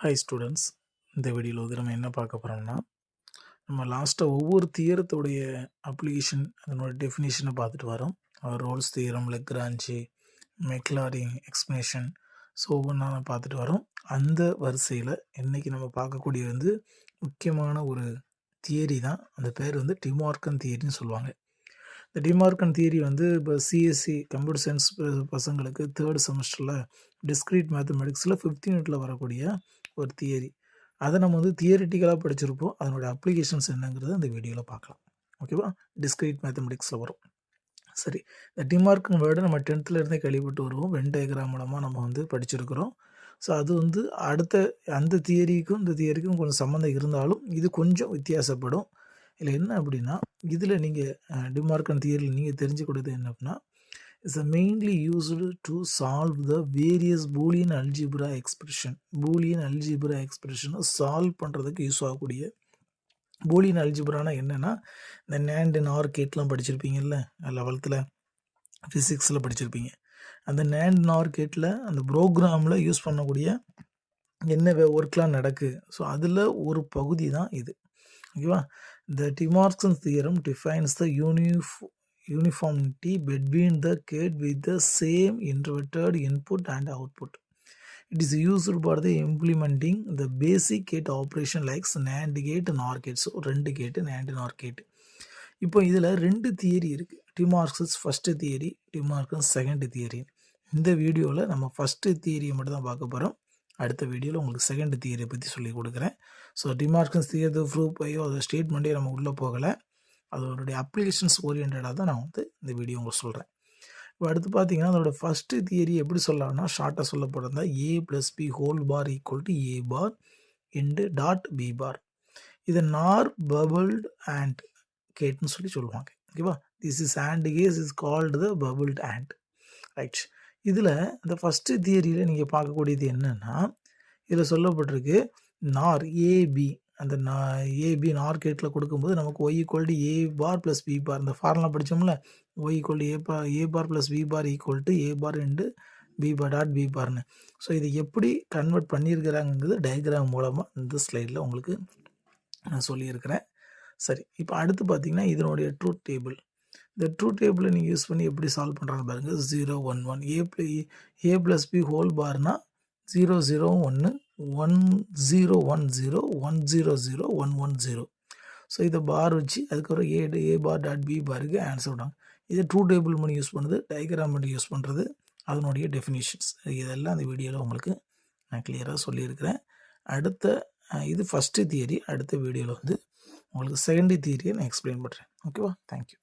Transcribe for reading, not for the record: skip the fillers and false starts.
Hi students, இந்த வீடியோவில் வந்து நம்ம என்ன பார்க்க போகிறோம்னா, நம்ம லாஸ்ட்டாக ஒவ்வொரு தியரத்தோடைய அப்ளிகேஷன் அதனோட டெஃபினேஷனை பார்த்துட்டு வரோம். Rolle's theorem, Lagrange, Maclaurin expansion, so ஒவ்வொன்றா பார்த்துட்டு வரோம். அந்த வரிசையில் இன்றைக்கி நம்ம பார்க்கக்கூடிய வந்து முக்கியமான ஒரு தியரி தான். அந்த பேர் வந்து டிமார்கன் தியரின்னு சொல்லுவாங்க. இந்த டிமார்கன் தியரி வந்து இப்போ சிஎஸ்சி கம்ப்யூட்டர் சயின்ஸ் பசங்களுக்கு தேர்ட் செமஸ்டரில் டிஸ்க்ரீட் மேத்தமெட்டிக்ஸில் 15 யூனிட்டில் வரக்கூடிய ஒரு தியரி. அதை நம்ம வந்து தியரிட்டிக்கலாக படிச்சிருப்போம். அதனுடைய அப்ளிகேஷன்ஸ் என்னங்கிறது அந்த வீடியோவில் பார்க்கலாம். ஓகேவா? டிஸ்க்ரீட் மேத்தமெட்டிக்ஸில் வரும். சரி, இந்த டிமார்கன் வேர்டு நம்ம 10th இருந்தே கேள்விப்பட்டு வருவோம். வென் டயக்ராம் மூலமாக நம்ம வந்து படிச்சிருக்கிறோம். ஸோ அது வந்து அடுத்த அந்த தியரிக்கும் இந்த தியரிக்கும் கொஞ்சம் சம்மந்தம் இருந்தாலும் இது கொஞ்சம் வித்தியாசப்படும். இதில் என்ன அப்படின்னா, இதில் நீங்கள் டிமார்கன் தியரியில் நீங்கள் தெரிஞ்சுக்கூடாது என்ன அப்படின்னா, it's mainly used to solve the various Boolean algebra expression. Boolean algebra எக்ஸ்பிரஷனை சால்வ் பண்ணுறதுக்கு யூஸ் ஆகக்கூடிய பூலியன் அல்ஜிப்ரானா என்னென்னா, இந்த நேண்ட் நார் கேட்லாம் படிச்சிருப்பீங்கல்ல 11th ஃபிசிக்ஸில் படிச்சிருப்பீங்க. அந்த நேண்ட் நார் கேட்டில் அந்த ப்ரோக்ராமில் யூஸ் பண்ணக்கூடிய என்ன ஒர்க்லாம் நடக்குது. ஸோ அதில் ஒரு பகுதி தான் இது. ஓகேவா? The Timarkin's theorem defines the uniformity between the gate with the same inverted input and output. It is used for the implementing the basic gate operation like NAND gate and OR gate. So 2 gate NAND and OR gate. இப்போ இதில் 2 theory இருக்குது. De Morgan's first theory, De Morgan's second theory. இந்த வீடியோவில் நம்ம first தியரியை மட்டும் தான் பார்க்க போகிறோம். அடுத்த வீடியோவில் உங்களுக்கு செகண்ட் தியரியை பற்றி சொல்லி கொடுக்குறேன். ஸோ டிமார்கன்ஸ் தியரி ப்ரூவ் பையோ அதை ஸ்டேட்மெண்ட்டே நம்ம உள்ளே போகலை. அதோடைய அப்ளிகேஷன்ஸ் ஓரியன்டாக தான் நான் வந்து இந்த வீடியோ உங்களுக்கு சொல்கிறேன். இப்போ அடுத்து பார்த்தீங்கன்னா, அதோட ஃபஸ்ட்டு தியரி எப்படி சொல்லலாம்னா, ஷார்ட்டாக சொல்லப்படுறதா A + B whole bar equal to A bar into dot B bar. இதை நார் பபிள்ட் அண்ட் கேட்னு சொல்லுவாங்க. ஓகேவா? This is and case is called the bubbled and. Right. இதில் இந்த ஃபஸ்ட்டு தியரியில் நீங்கள் பார்க்கக்கூடியது என்னென்னா, இதில் சொல்லப்பட்டிருக்கு நார் ஏபி. அந்த ஏபி நார் கேட்டில் கொடுக்கும்போது நமக்கு Y = A bar plus B bar. இந்த ஃபார்முலா படித்தோம்ல, Y = A bar plus B bar equal to A bar into B bar dot B பார்னு. ஸோ இதை எப்படி கன்வெர்ட் பண்ணியிருக்கிறாங்கிறது டயக்ராம் மூலமாக இந்த ஸ்லைடில் உங்களுக்கு நான் சொல்லியிருக்கிறேன். சரி, இப்போ அடுத்து பார்த்தீங்கன்னா இதனுடைய ட்ரூத் டேபிள். இந்த ட்ரூத் டேபிளை நீங்கள் யூஸ் பண்ணி எப்படி சால்வ் பண்ணுறாங்க பாருங்கள். 0 1 1 A + B ஹோல் பார்னா 0 0 1 1 0 1 0 1 0 0 1 1 0. ஸோ இதை பார் வச்சு அதுக்கப்புறம் A பார் டாட் B பாருக்கு ஆன்சர் விடாங்க. இது ட்ரூத் டேபிள் பண்ணி யூஸ் பண்ணுறது, டயக்ராம் பண்ணி யூஸ் பண்ணுறது, அதனுடைய டெஃபினிஷன்ஸ் இதெல்லாம் அந்த வீடியோவில் உங்களுக்கு நான் கிளியராக சொல்லியிருக்கிறேன். அடுத்த இது ஃபஸ்ட்டு தியரி. அடுத்த வீடியோவில் வந்து உங்களுக்கு செகண்ட் தியரியை நான் எக்ஸ்பிளைன் பண்ணுறேன். ஓகேவா? தேங்க்யூ.